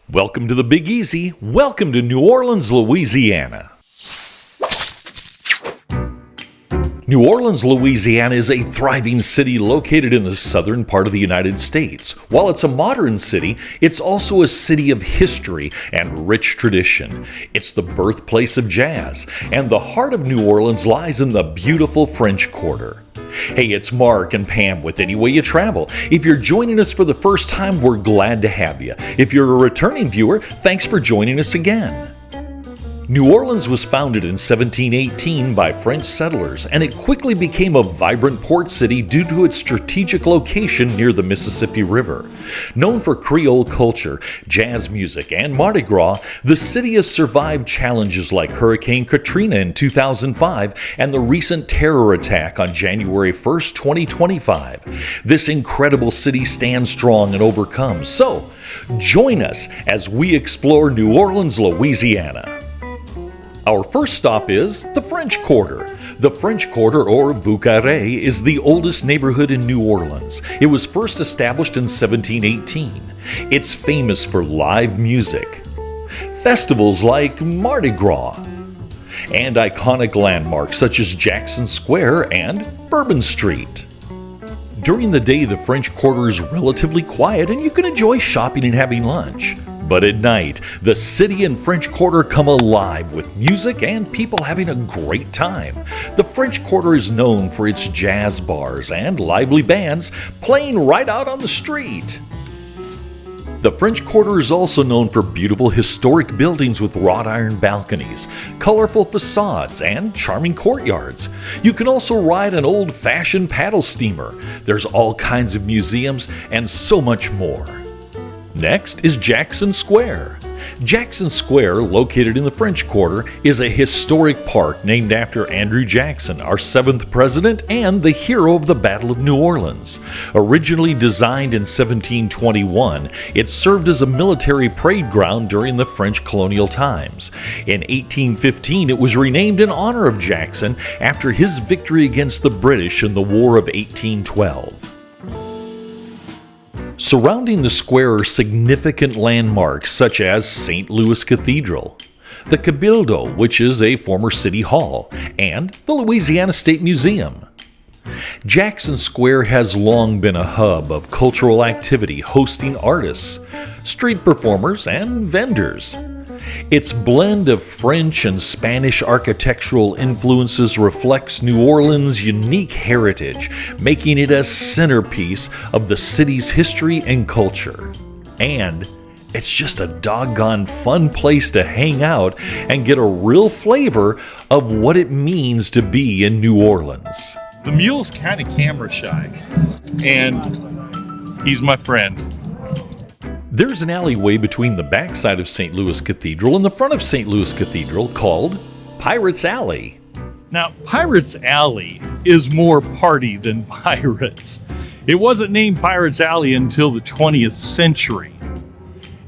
Welcome to the Big Easy. Welcome to New Orleans, Louisiana. New Orleans, Louisiana is a thriving city located in the southern part of the United States. While it's a modern city, it's also a city of history and rich tradition. It's the birthplace of jazz, and the heart of New Orleans lies in the beautiful French Quarter. Hey, it's Mark and Pam with Any Way You Travel. If you're joining us for the first time, we're glad to have you. If you're a returning viewer, thanks for joining us again. New Orleans was founded in 1718 by French settlers, and it quickly became a vibrant port city due to its strategic location near the Mississippi River. Known for Creole culture, jazz music, and Mardi Gras, the city has survived challenges like Hurricane Katrina in 2005 and the recent terror attack on January 1st, 2025. This incredible city stands strong and overcomes. So, join us as we explore New Orleans, Louisiana. Our first stop is the French Quarter. The French Quarter, or Vieux Carré, is the oldest neighborhood in New Orleans. It was first established in 1718. It's famous for live music, festivals like Mardi Gras, and iconic landmarks such as Jackson Square and Bourbon Street. During the day, the French Quarter is relatively quiet and you can enjoy shopping and having lunch. But at night, the city and French Quarter come alive with music and people having a great time. The French Quarter is known for its jazz bars and lively bands playing right out on the street. The French Quarter is also known for beautiful historic buildings with wrought iron balconies, colorful facades, and charming courtyards. You can also ride an old-fashioned paddle steamer. There's all kinds of museums and so much more. Next is Jackson Square. Jackson Square, located in the French Quarter, is a historic park named after Andrew Jackson, our 7th president and the hero of the Battle of New Orleans. Originally designed in 1721, it served as a military parade ground during the French colonial times. In 1815, it was renamed in honor of Jackson after his victory against the British in the War of 1812. Surrounding the square are significant landmarks such as St. Louis Cathedral, the Cabildo, which is a former city hall, and the Louisiana State Museum. Jackson Square has long been a hub of cultural activity, hosting artists, street performers, and vendors. Its blend of French and Spanish architectural influences reflects New Orleans' unique heritage, making it a centerpiece of the city's history and culture. And it's just a doggone fun place to hang out and get a real flavor of what it means to be in New Orleans. The mule's kind of camera shy, and he's my friend. There's an alleyway between the backside of St. Louis Cathedral and the front of St. Louis Cathedral called Pirates Alley. Now, Pirates Alley is more party than pirates. It wasn't named Pirates Alley until the 20th century.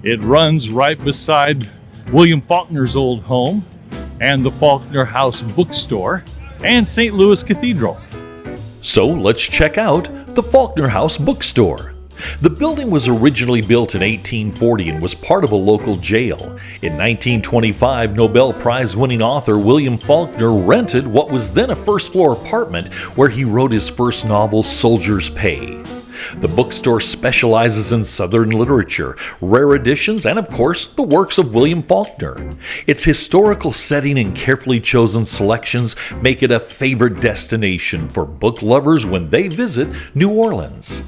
It runs right beside William Faulkner's old home and the Faulkner House Bookstore and St. Louis Cathedral. So let's check out the Faulkner House Bookstore. The building was originally built in 1840 and was part of a local jail. In 1925, Nobel Prize-winning author William Faulkner rented what was then a first-floor apartment where he wrote his first novel, Soldier's Pay. The bookstore specializes in Southern literature, rare editions, and of course, the works of William Faulkner. Its historical setting and carefully chosen selections make it a favorite destination for book lovers when they visit New Orleans.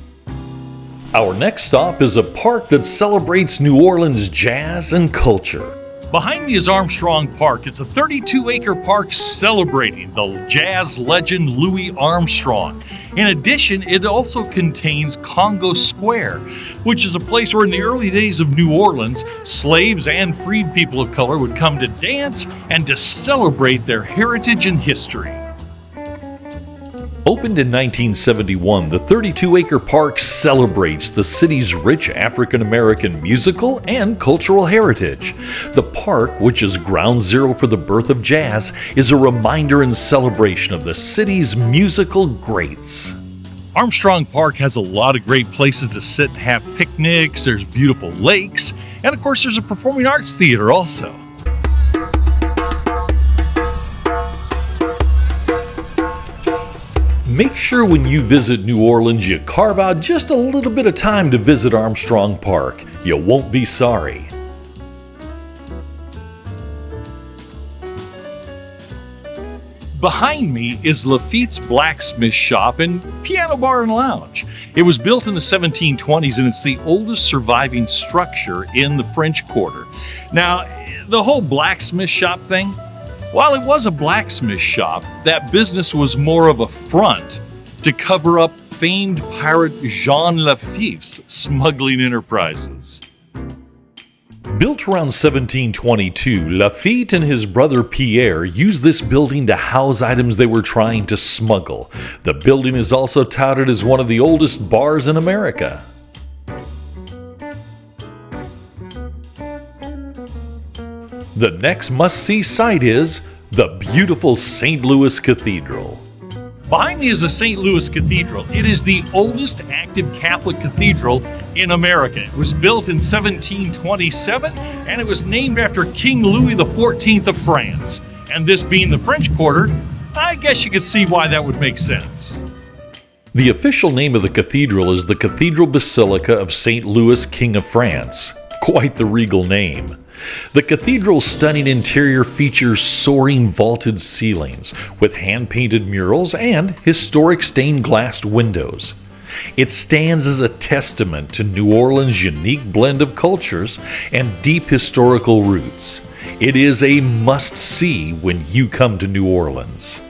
Our next stop is a park that celebrates New Orleans jazz and culture. Behind me is Armstrong Park. It's a 32-acre park celebrating the jazz legend Louis Armstrong. In addition, it also contains Congo Square, which is a place where in the early days of New Orleans, slaves and freed people of color would come to dance and to celebrate their heritage and history. Opened in 1971, the 32-acre park celebrates the city's rich African-American musical and cultural heritage. The park, which is ground zero for the birth of jazz, is a reminder and celebration of the city's musical greats. Armstrong Park has a lot of great places to sit and have picnics. There's beautiful lakes, and of course there's a performing arts theater also. Make sure when you visit New Orleans you carve out just a little bit of time to visit Armstrong Park. You won't be sorry. Behind me is Lafitte's Blacksmith Shop and Piano Bar and Lounge. It was built in the 1720s and it's the oldest surviving structure in the French Quarter. Now, the whole blacksmith shop thing, while it was a blacksmith shop, that business was more of a front to cover up famed pirate Jean Lafitte's smuggling enterprises. Built around 1722, Lafitte and his brother Pierre used this building to house items they were trying to smuggle. The building is also touted as one of the oldest bars in America. The next must-see sight is the beautiful St. Louis Cathedral. Behind me is the St. Louis Cathedral. It is the oldest active Catholic cathedral in America. It was built in 1727 and it was named after King Louis XIV of France. And this being the French Quarter, I guess you could see why that would make sense. The official name of the cathedral is the Cathedral Basilica of St. Louis, King of France. Quite the regal name. The cathedral's stunning interior features soaring vaulted ceilings with hand-painted murals and historic stained-glass windows. It stands as a testament to New Orleans' unique blend of cultures and deep historical roots. It is a must-see when you come to New Orleans.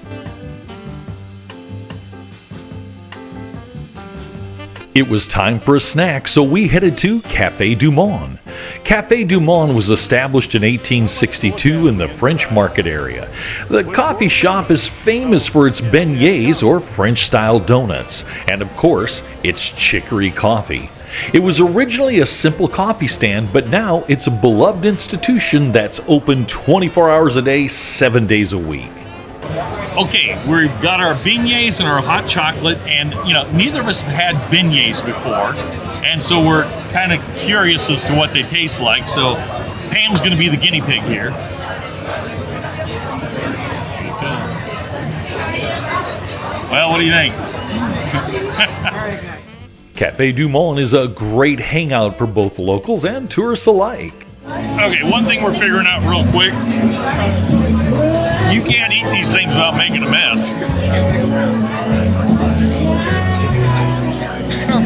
It was time for a snack, so we headed to Café du Monde. Café du Monde was established in 1862 in the French Market area. The coffee shop is famous for its beignets or French-style donuts, and of course, its chicory coffee. It was originally a simple coffee stand, but now it's a beloved institution that's open 24 hours a day, 7 days a week. Okay, we've got our beignets and our hot chocolate, and neither of us have had beignets before, and so we're kind of curious as to what they taste like. So Pam's going to be the guinea pig here. Well, what do you think? Very good. Café du Monde is a great hangout for both locals and tourists alike. Okay, one thing we're figuring out real quick. You can't eat these things without making a mess.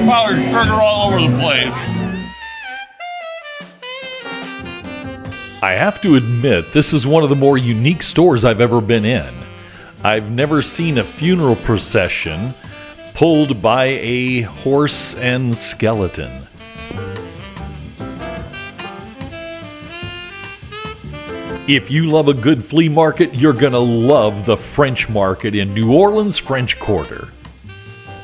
Powdered sugar all over the place. I have to admit, this is one of the more unique stores I've ever been in. I've never seen a funeral procession pulled by a horse and skeleton. If you love a good flea market, you're gonna love the French Market in New Orleans' French Quarter.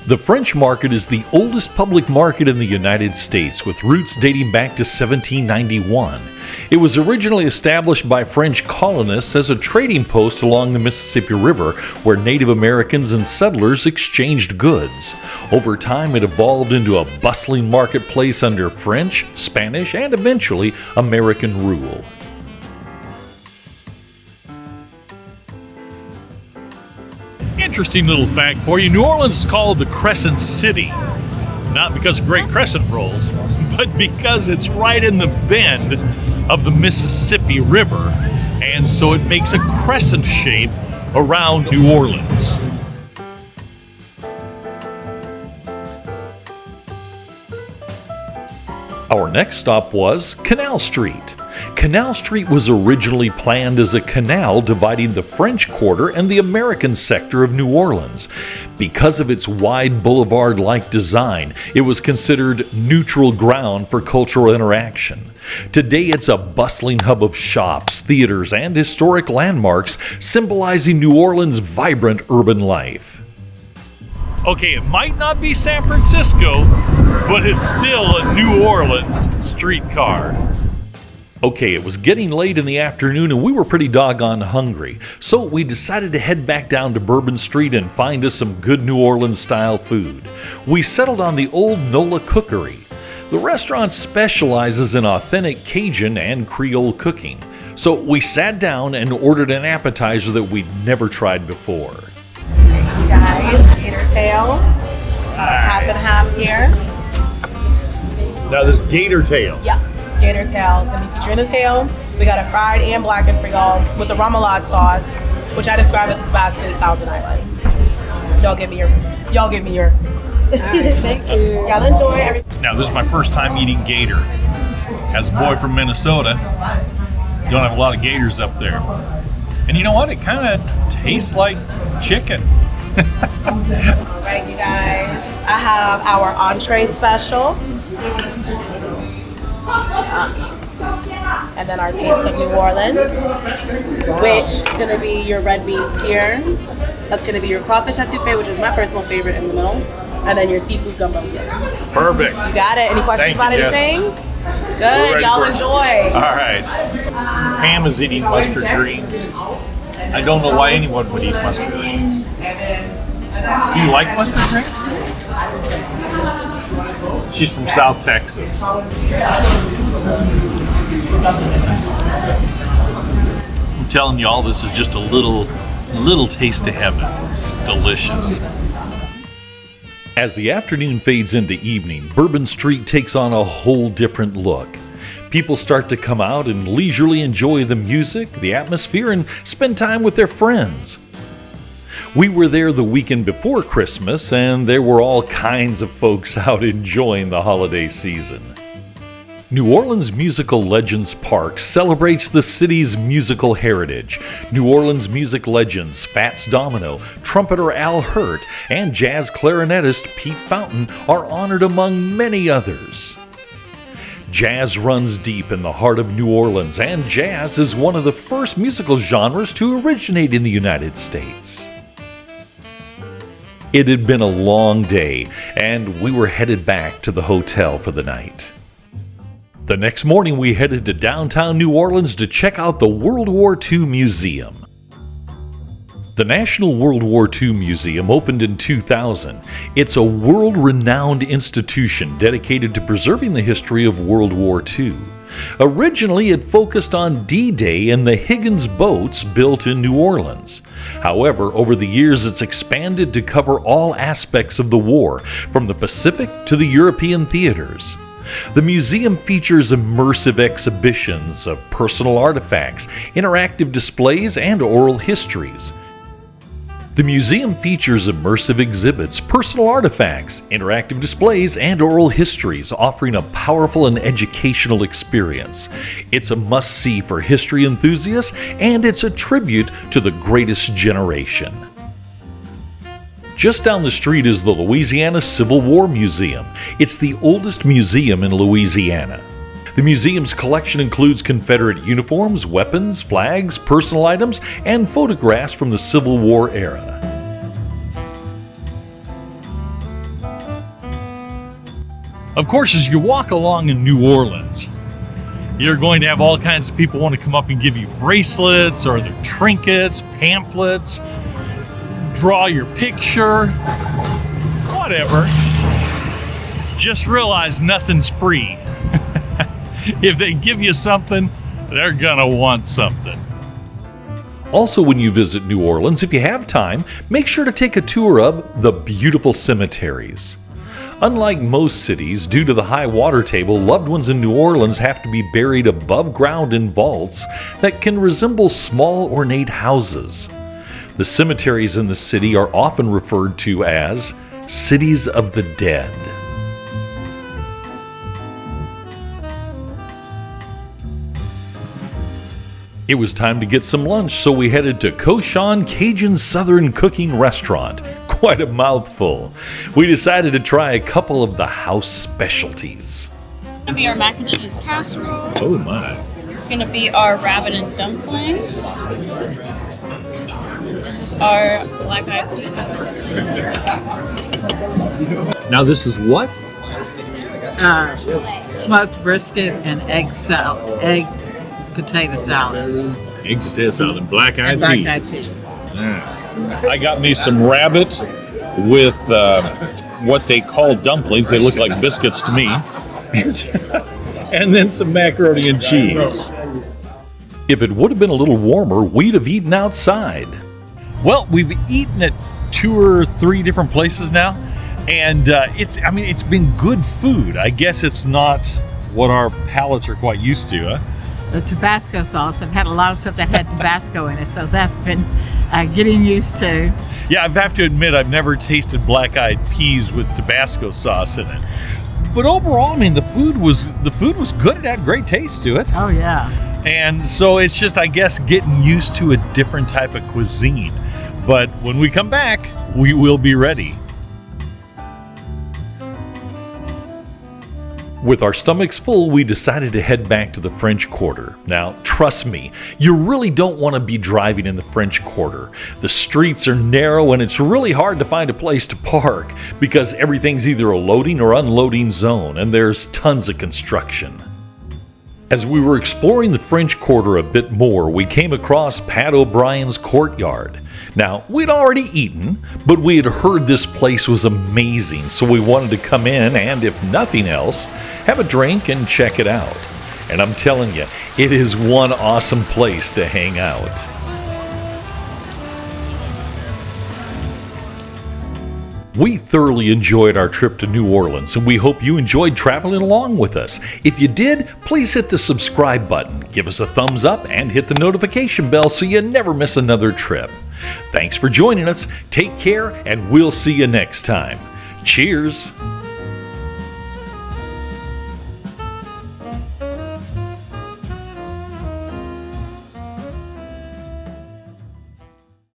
The French Market is the oldest public market in the United States, with roots dating back to 1791. It was originally established by French colonists as a trading post along the Mississippi River, where Native Americans and settlers exchanged goods. Over time, it evolved into a bustling marketplace under French, Spanish, and eventually American rule. Interesting little fact for you. New Orleans is called the Crescent City. Not because of great crescent rolls, but because it's right in the bend of the Mississippi River. And so it makes a crescent shape around New Orleans. Our next stop was Canal Street. Canal Street was originally planned as a canal dividing the French Quarter and the American sector of New Orleans. Because of its wide boulevard-like design, it was considered neutral ground for cultural interaction. Today it's a bustling hub of shops, theaters, and historic landmarks symbolizing New Orleans' vibrant urban life. Okay, it might not be San Francisco, but it's still a New Orleans streetcar. Okay, it was getting late in the afternoon and we were pretty doggone hungry, so we decided to head back down to Bourbon Street and find us some good New Orleans style food. We settled on the old NOLA Cookery. The restaurant specializes in authentic Cajun and Creole cooking, so we sat down and ordered an appetizer that we'd never tried before. You guys, gator tail, half and half here. Now this gator tail. Yeah, gator tail. It's gonna be featuring the tail. We got it fried and blackened Creole with the remoulade sauce, which I describe as basket Thousand Island. Y'all give me your. Thank you. Y'all enjoy everything. Now this is my first time eating gator. As a boy from Minnesota, don't have a lot of gators up there. And you know what? It kind of tastes like chicken. Right, you guys. I have our entree special. And then our taste of New Orleans, which is going to be your red beans here. That's going to be your crawfish etouffee, which is my personal favorite, in the middle. And then your seafood gumbo. Perfect. You got it? Any questions about anything? Good. Y'all enjoy. All right. Pam is eating mustard greens. I don't know why anyone would eat mustard greens. Do you like mustard greens? She's from South Texas. I'm telling y'all, this is just a little taste of heaven. It's delicious. As the afternoon fades into evening, Bourbon Street takes on a whole different look. People start to come out and leisurely enjoy the music, the atmosphere, and spend time with their friends. We were there the weekend before Christmas, and there were all kinds of folks out enjoying the holiday season. New Orleans Musical Legends Park celebrates the city's musical heritage. New Orleans music legends Fats Domino, trumpeter Al Hurt, and jazz clarinetist Pete Fountain are honored among many others. Jazz runs deep in the heart of New Orleans, and jazz is one of the first musical genres to originate in the United States. It had been a long day, and we were headed back to the hotel for the night. The next morning, we headed to downtown New Orleans to check out the World War II Museum. The National World War II Museum opened in 2000. It's a world-renowned institution dedicated to preserving the history of World War II. Originally, it focused on D-Day and the Higgins boats built in New Orleans. However, over the years, it's expanded to cover all aspects of the war, from the Pacific to the European theaters. The museum features immersive exhibitions of personal artifacts, interactive displays, and oral histories. The museum features immersive exhibits, personal artifacts, interactive displays, and oral histories, offering a powerful and educational experience. It's a must-see for history enthusiasts, and it's a tribute to the greatest generation. Just down the street is the Louisiana Civil War Museum. It's the oldest museum in Louisiana. The museum's collection includes Confederate uniforms, weapons, flags, personal items, and photographs from the Civil War era. Of course, as you walk along in New Orleans, you're going to have all kinds of people want to come up and give you bracelets or their trinkets, pamphlets, draw your picture, whatever. Just realize nothing's free. If they give you something, they're gonna want something. Also, when you visit New Orleans, if you have time, make sure to take a tour of the beautiful cemeteries. Unlike most cities, due to the high water table, loved ones in New Orleans have to be buried above ground in vaults that can resemble small ornate houses. The cemeteries in the city are often referred to as cities of the dead. It was time to get some lunch, so we headed to Cochon Cajun Southern Cooking Restaurant. Quite a mouthful. We decided to try a couple of the house specialties. It's going to be our mac and cheese casserole. Oh my. It's going to be our rabbit and dumplings. This is our black eyed peas. Now this is what? Smoked brisket and egg potato salad. Egg potato salad and black-eyed And peas. black-eyed peas. I got me some rabbit with what they call dumplings. They look like biscuits to me. And then some macaroni and cheese. If it would have been a little warmer, we'd have eaten outside. Well, we've eaten at 2 or 3 different places now, and it's been good food. I guess it's not what our palates are quite used to, huh? The Tabasco sauce. I've had a lot of stuff that had Tabasco in it, so that's been getting used to. Yeah, I have to admit I've never tasted black-eyed peas with Tabasco sauce in it. But overall, I mean, the food was good. It had great taste to it. Oh yeah. And so it's just, I guess, getting used to a different type of cuisine. But when we come back, we will be ready. With our stomachs full, we decided to head back to the French Quarter. Now, trust me, you really don't want to be driving in the French Quarter. The streets are narrow and it's really hard to find a place to park because everything's either a loading or unloading zone and there's tons of construction. As we were exploring the French Quarter a bit more, we came across Pat O'Brien's Courtyard. Now, we'd already eaten, but we had heard this place was amazing, so we wanted to come in and, if nothing else, have a drink and check it out. And I'm telling you, it is one awesome place to hang out. We thoroughly enjoyed our trip to New Orleans, and we hope you enjoyed traveling along with us. If you did, please hit the subscribe button, give us a thumbs up, and hit the notification bell so you never miss another trip. Thanks for joining us, take care, and we'll see you next time. Cheers!